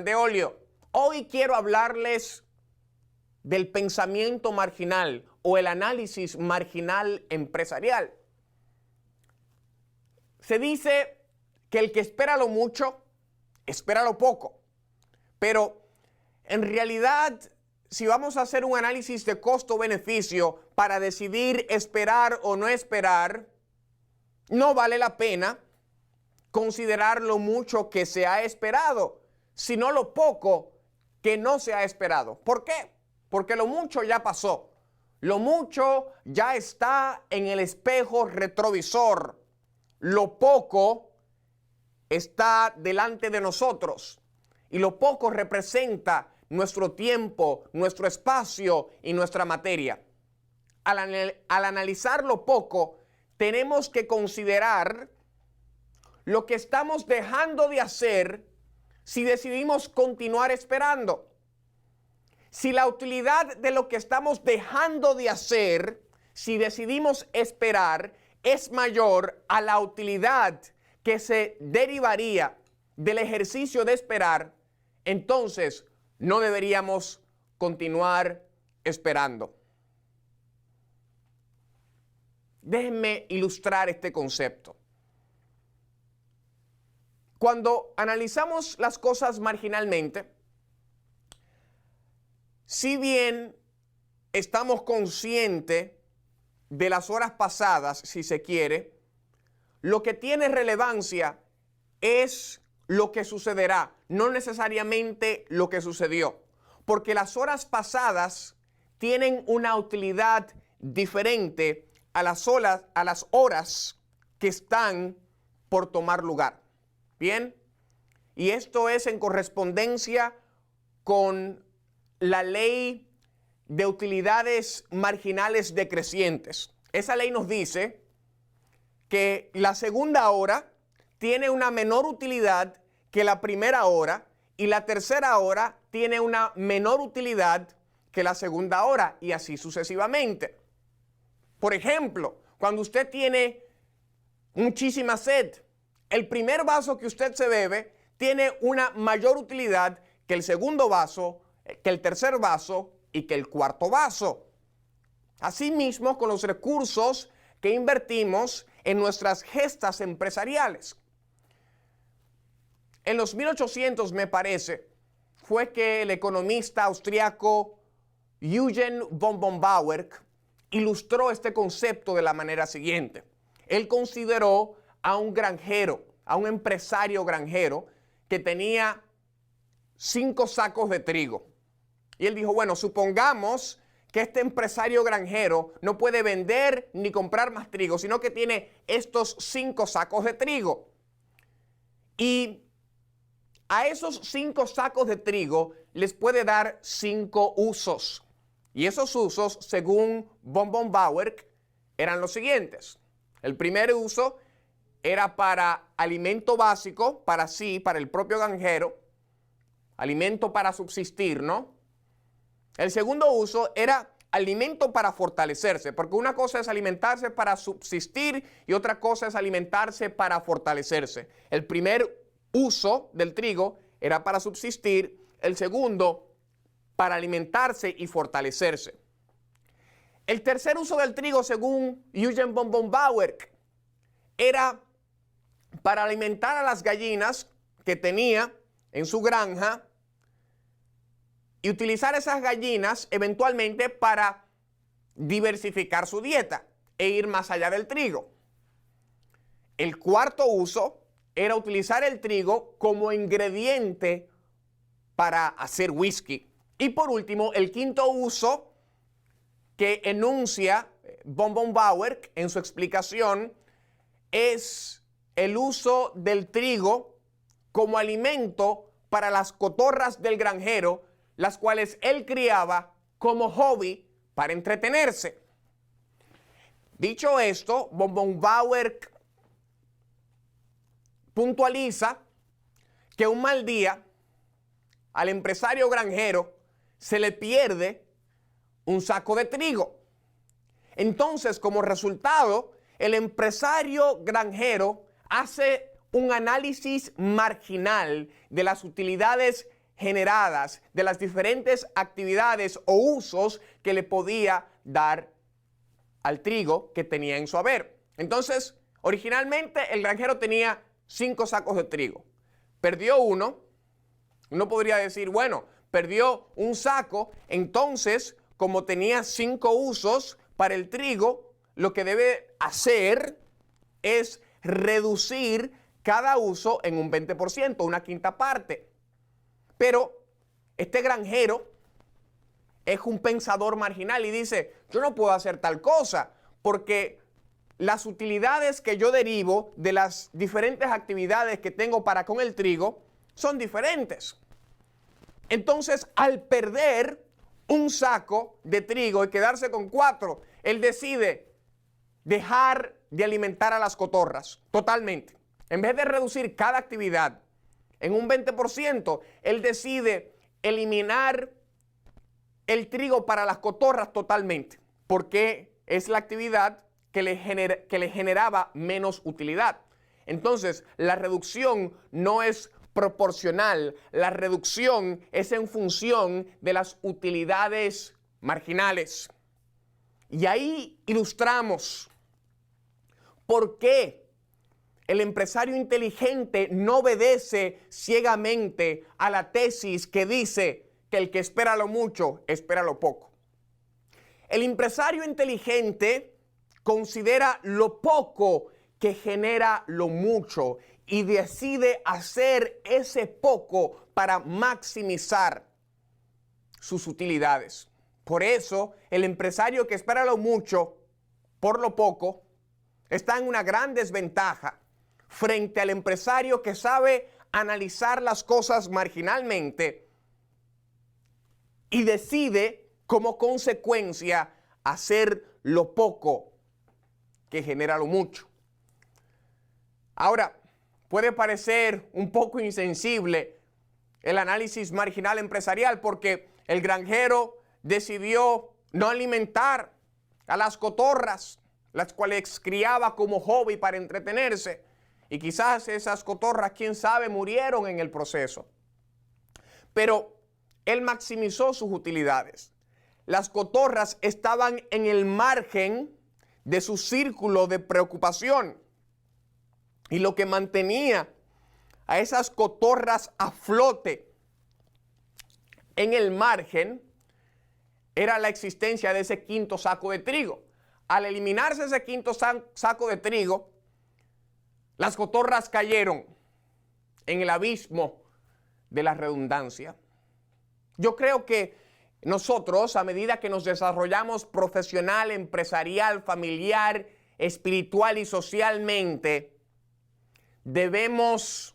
de óleo. Hoy quiero hablarles del pensamiento marginal o el análisis marginal empresarial. Se dice que el que espera lo mucho, espera lo poco. Pero en realidad, si vamos a hacer un análisis de costo-beneficio para decidir esperar o no esperar, no vale la pena considerar lo mucho que se ha esperado, sino lo poco que no se ha esperado. ¿Por qué? Porque lo mucho ya pasó. Lo mucho ya está en el espejo retrovisor. Lo poco está delante de nosotros. Y lo poco representa nuestro tiempo, nuestro espacio y nuestra materia. Al analizar lo poco, tenemos que considerar lo que estamos dejando de hacer si decidimos continuar esperando. Si la utilidad de lo que estamos dejando de hacer, si decidimos esperar, es mayor a la utilidad que se derivaría del ejercicio de esperar, entonces no deberíamos continuar esperando. Déjenme ilustrar este concepto. Cuando analizamos las cosas marginalmente, si bien estamos conscientes de las horas pasadas, si se quiere, lo que tiene relevancia es lo que sucederá, no necesariamente lo que sucedió, porque las horas pasadas tienen una utilidad diferente a las horas que están por tomar lugar. Bien, y esto es en correspondencia con la ley de utilidades marginales decrecientes. Esa ley nos dice que la segunda hora tiene una menor utilidad que la primera hora y la tercera hora tiene una menor utilidad que la segunda hora y así sucesivamente. Por ejemplo, cuando usted tiene muchísima sed, el primer vaso que usted se bebe tiene una mayor utilidad que el segundo vaso, que el tercer vaso y que el cuarto vaso. Asimismo, con los recursos que invertimos en nuestras gestas empresariales. En los 1800, me parece, fue que el economista austriaco Eugen von Bauer ilustró este concepto de la manera siguiente. Él consideró a un granjero, a un empresario granjero que tenía 5 sacos de trigo. Y él dijo, bueno, supongamos que este empresario granjero no puede vender ni comprar más trigo, sino que tiene estos 5 sacos de trigo. Y a esos 5 sacos de trigo les puede dar 5 usos. Y esos usos, según von Bauer, eran los siguientes. El primer uso era para alimento básico, para sí, para el propio granjero, alimento para subsistir, ¿no? El segundo uso era alimento para fortalecerse, porque una cosa es alimentarse para subsistir y otra cosa es alimentarse para fortalecerse. El primer uso del trigo era para subsistir, el segundo para alimentarse y fortalecerse. El tercer uso del trigo, según Eugen von Bauer, era para alimentar a las gallinas que tenía en su granja y utilizar esas gallinas eventualmente para diversificar su dieta e ir más allá del trigo. El cuarto uso era utilizar el trigo como ingrediente para hacer whisky. Y por último, el quinto uso que enuncia von Bauer en su explicación es el uso del trigo como alimento para las cotorras del granjero, las cuales él criaba como hobby para entretenerse. Dicho esto, von Bauer puntualiza que un mal día al empresario granjero se le pierde un saco de trigo. Entonces, como resultado, el empresario granjero hace un análisis marginal de las utilidades generadas de las diferentes actividades o usos que le podía dar al trigo que tenía en su haber. Entonces, originalmente el granjero tenía 5 sacos de trigo. Perdió uno. Uno podría decir, bueno, perdió un saco, entonces, como tenía 5 usos para el trigo, lo que debe hacer es reducir cada uso en un 20%, una quinta parte. Pero este granjero es un pensador marginal y dice, yo no puedo hacer tal cosa porque las utilidades que yo derivo de las diferentes actividades que tengo para con el trigo son diferentes. Entonces, al perder un saco de trigo y quedarse con 4, él decide dejar de alimentar a las cotorras totalmente. En vez de reducir cada actividad en un 20%, él decide eliminar el trigo para las cotorras totalmente, porque es la actividad que le generaba menos utilidad. Entonces, la reducción no es proporcional, la reducción es en función de las utilidades marginales. Y ahí ilustramos por qué el empresario inteligente no obedece ciegamente a la tesis que dice que el que espera lo mucho, espera lo poco. El empresario inteligente considera lo poco que genera lo mucho y decide hacer ese poco para maximizar sus utilidades. Por eso, el empresario que espera lo mucho por lo poco está en una gran desventaja frente al empresario que sabe analizar las cosas marginalmente y decide como consecuencia hacer lo poco que genera lo mucho. Ahora, puede parecer un poco insensible el análisis marginal empresarial porque el granjero decidió no alimentar a las cotorras, las cuales criaba como hobby para entretenerse. Y quizás esas cotorras, quién sabe, murieron en el proceso. Pero él maximizó sus utilidades. Las cotorras estaban en el margen de su círculo de preocupación. Y lo que mantenía a esas cotorras a flote en el margen era la existencia de ese quinto saco de trigo. Al eliminarse ese quinto saco de trigo, las cotorras cayeron en el abismo de la redundancia. Yo creo que nosotros, a medida que nos desarrollamos profesional, empresarial, familiar, espiritual y socialmente, debemos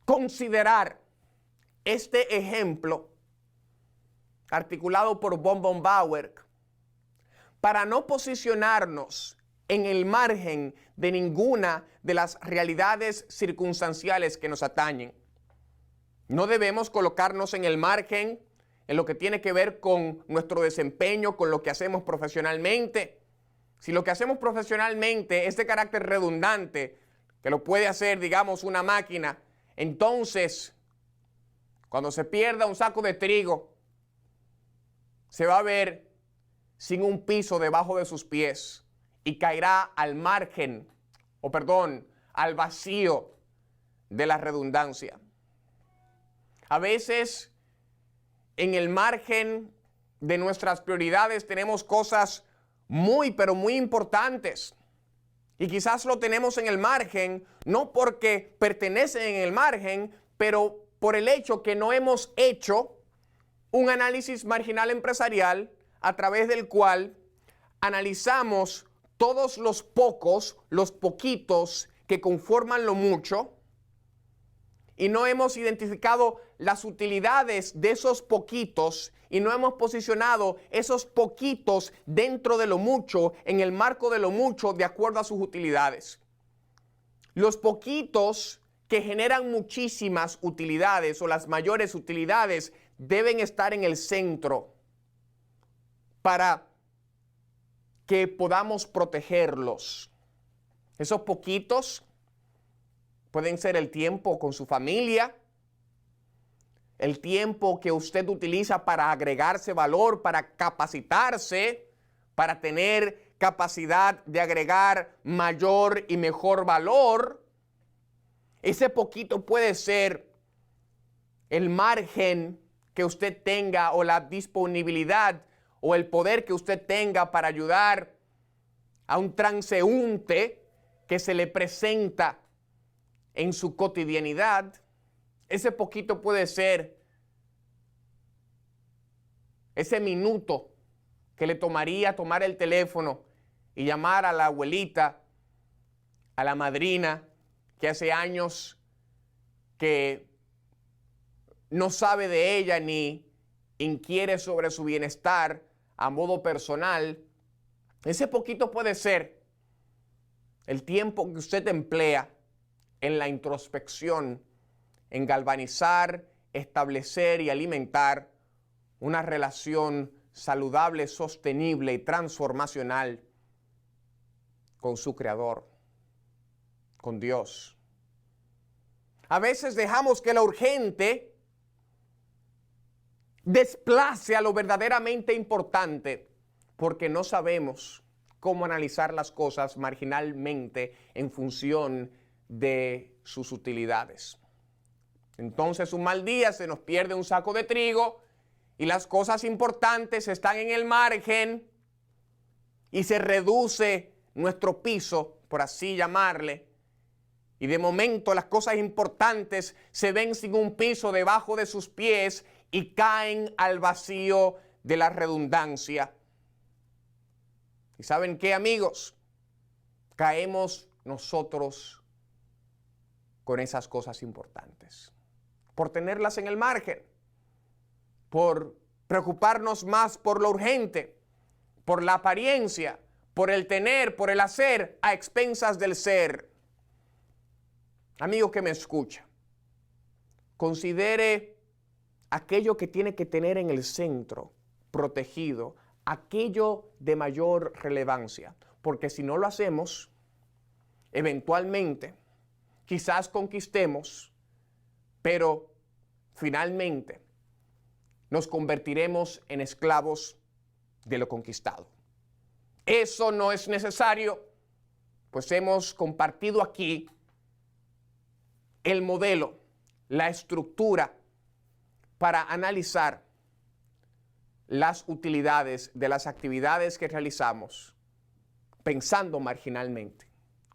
considerar este ejemplo articulado por von Bauer para no posicionarnos en el margen de ninguna de las realidades circunstanciales que nos atañen. No debemos colocarnos en el margen en lo que tiene que ver con nuestro desempeño, con lo que hacemos profesionalmente. Si lo que hacemos profesionalmente es de carácter redundante, que lo puede hacer, digamos, una máquina, entonces, cuando se pierda un saco de trigo, se va a ver sin un piso debajo de sus pies y caerá al margen, al vacío de la redundancia. A veces, en el margen de nuestras prioridades tenemos cosas pero muy importantes. Y quizás lo tenemos en el margen, no porque pertenecen en el margen, pero por el hecho que no hemos hecho un análisis marginal empresarial a través del cual analizamos todos los poquitos que conforman lo mucho, y no hemos identificado las utilidades de esos poquitos y no hemos posicionado esos poquitos dentro de lo mucho, en el marco de lo mucho, de acuerdo a sus utilidades. Los poquitos que generan muchísimas utilidades o las mayores utilidades deben estar en el centro para que podamos protegerlos. Esos poquitos Pueden ser el tiempo con su familia, el tiempo que usted utiliza para agregarse valor, para capacitarse, para tener capacidad de agregar mayor y mejor valor. Ese poquito puede ser el margen que usted tenga o la disponibilidad o el poder que usted tenga para ayudar a un transeúnte que se le presenta en su cotidianidad. Ese poquito puede ser ese minuto que le tomaría tomar el teléfono y llamar a la abuelita, a la madrina, que hace años que no sabe de ella ni inquiere sobre su bienestar a modo personal. Ese poquito puede ser el tiempo que usted emplea en la introspección, en galvanizar, establecer y alimentar una relación saludable, sostenible y transformacional con su Creador, con Dios. A veces dejamos que lo urgente desplace a lo verdaderamente importante porque no sabemos cómo analizar las cosas marginalmente en función de sus utilidades. Entonces, un mal día se nos pierde un saco de trigo y las cosas importantes están en el margen y se reduce nuestro piso, por así llamarle, y de momento las cosas importantes se ven sin un piso debajo de sus pies y caen al vacío de la redundancia. ¿Y saben qué, amigos? Caemos nosotros con esas cosas importantes, por tenerlas en el margen, por preocuparnos más por lo urgente, por la apariencia, por el tener, por el hacer, a expensas del ser. Amigo que me escucha, considere aquello que tiene que tener en el centro, protegido, aquello de mayor relevancia, porque si no lo hacemos, eventualmente, quizás conquistemos, pero finalmente nos convertiremos en esclavos de lo conquistado. Eso no es necesario, pues hemos compartido aquí el modelo, la estructura para analizar las utilidades de las actividades que realizamos, pensando marginalmente,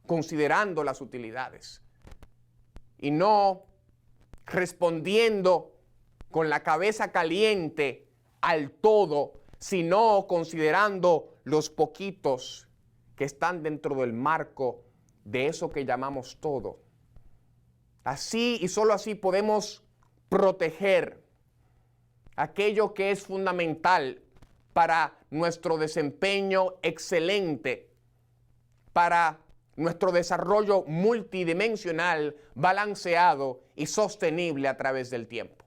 considerando las utilidades y no respondiendo con la cabeza caliente al todo, sino considerando los poquitos que están dentro del marco de eso que llamamos todo. Así y solo así podemos proteger aquello que es fundamental para nuestro desempeño excelente, para nuestro desarrollo multidimensional, balanceado y sostenible a través del tiempo.